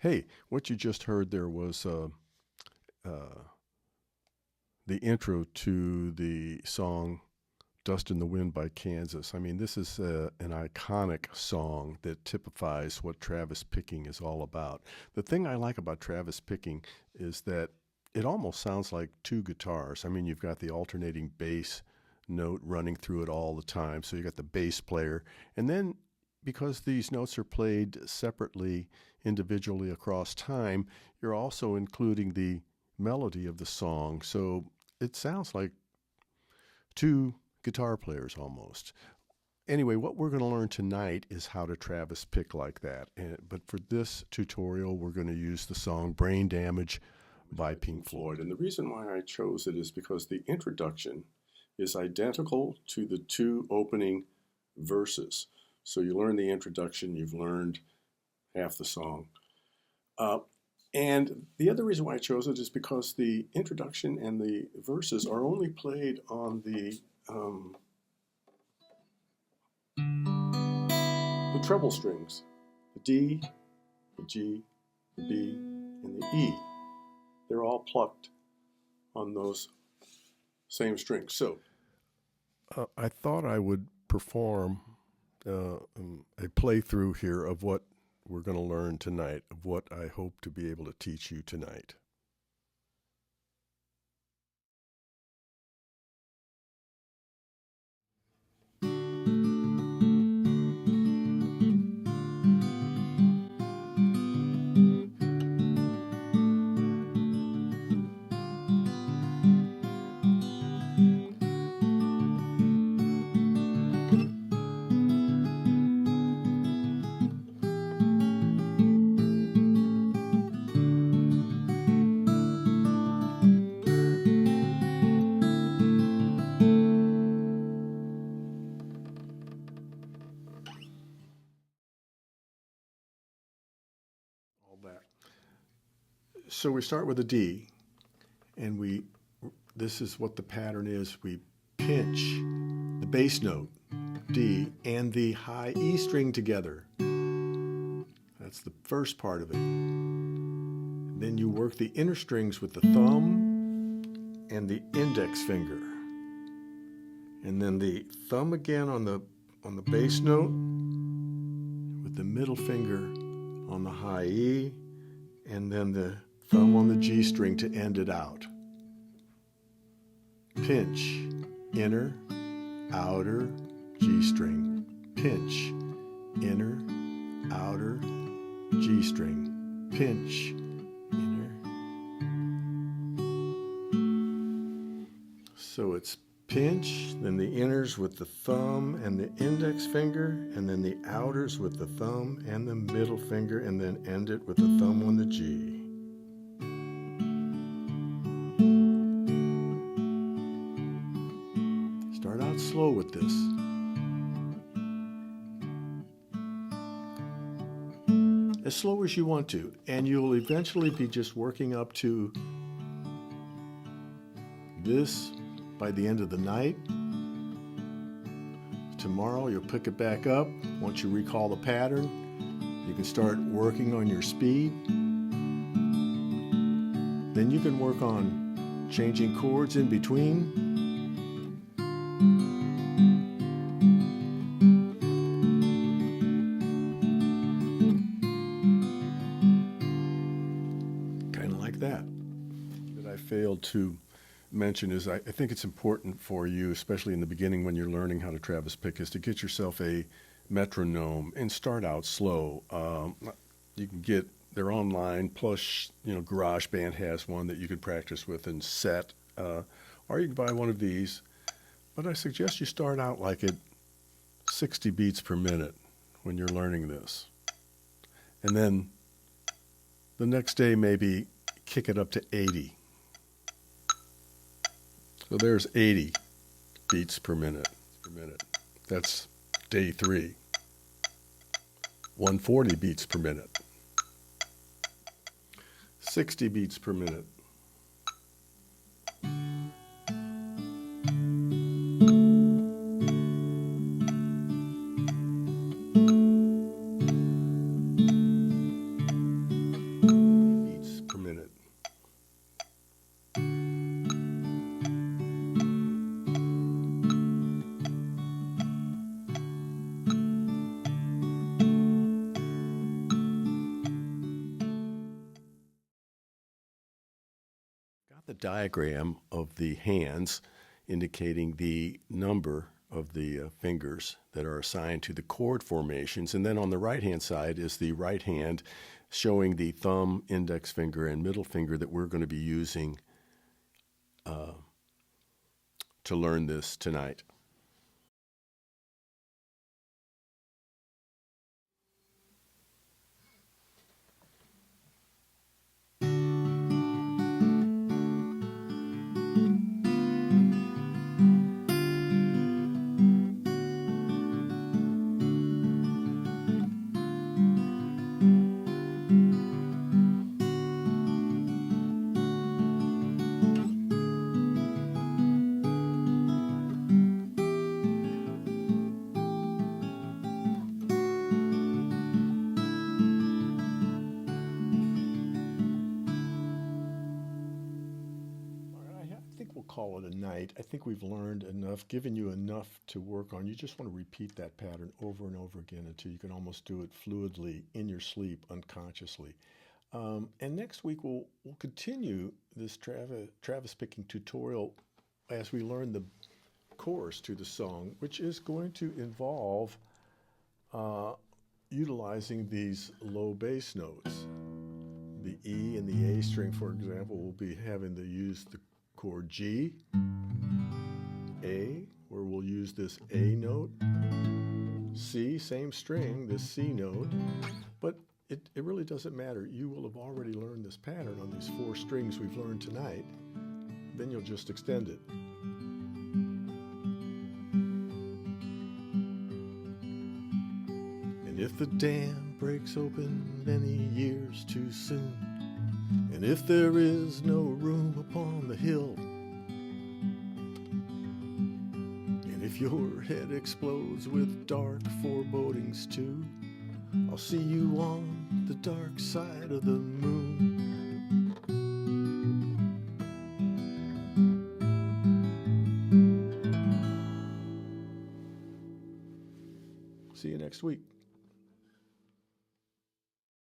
Hey, what you just heard there was the intro to the song Dust in the Wind by Kansas. I mean, this is an iconic song that typifies what Travis picking is all about. The thing I like about Travis picking is that it almost sounds like two guitars. I mean, you've got the alternating bass note running through it all the time. So you got the bass player. And then because these notes are played separately, individually across time, you're also including the melody of the song. So it sounds like two guitar players almost. Anyway, what we're going to learn tonight is how to Travis pick like that. But for this tutorial, we're going to use the song Brain Damage by Pink Floyd. And the reason why I chose it is because the introduction is identical to the two opening verses. So you learn the introduction, you've learned half the song. And the other reason why I chose it is because the introduction and the verses are only played on the treble strings, the D, the G, the B, and the E. They're all plucked on those same strings. So I thought I would perform a playthrough here of what we're going to learn tonight, of what I hope to be able to teach you tonight. So we start with a D, and this is what the pattern is. We pinch the bass note, D, and the high E string together. That's the first part of it. Then you work the inner strings with the thumb and the index finger. And then the thumb again on the bass note with the middle finger on the high E, and then the thumb on the G string to end it out. Pinch, inner, outer, G string. Pinch, inner, outer, G string. Pinch, inner. So it's pinch, then the inners with the thumb and the index finger, and then the outers with the thumb and the middle finger, and then end it with the thumb on the G. Start out slow with this. As slow as you want to, and you'll eventually be just working up to this by the end of the night. Tomorrow you'll pick it back up. Once you recall the pattern, you can start working on your speed. Then you can work on changing chords in between. Kind of like that. That I failed to mention is I think it's important for you, especially in the beginning when you're learning how to Travis pick, is to get yourself a metronome and start out slow. You can get, they're online, plus GarageBand has one that you can practice with and set, or you can buy one of these. But I suggest you start out like at 60 beats per minute when you're learning this, and then the next day maybe kick it up to 80. So there's 80 beats per minute. That's day 3. 140 beats per minute. 60 beats per minute. diagram of the hands indicating the number of the fingers that are assigned to the chord formations. And then on the right-hand side is the right hand showing the thumb, index finger, and middle finger that we're going to be using to learn this tonight. Call it a night. I think we've learned enough, given you enough to work on. You just want to repeat that pattern over and over again until you can almost do it fluidly in your sleep, unconsciously. And next week we'll continue this Travis picking tutorial as we learn the chorus to the song, which is going to involve utilizing these low bass notes. The E and the A string, for example, will be having to use the chord G, A, where we'll use this A note, C, same string, this C note, but it really doesn't matter. You will have already learned this pattern on these 4 strings we've learned tonight. Then you'll just extend it. And if the dam breaks open many years too soon, and if there is no room upon the hill, and if your head explodes with dark forebodings too, I'll see you on the dark side of the moon. See you next week.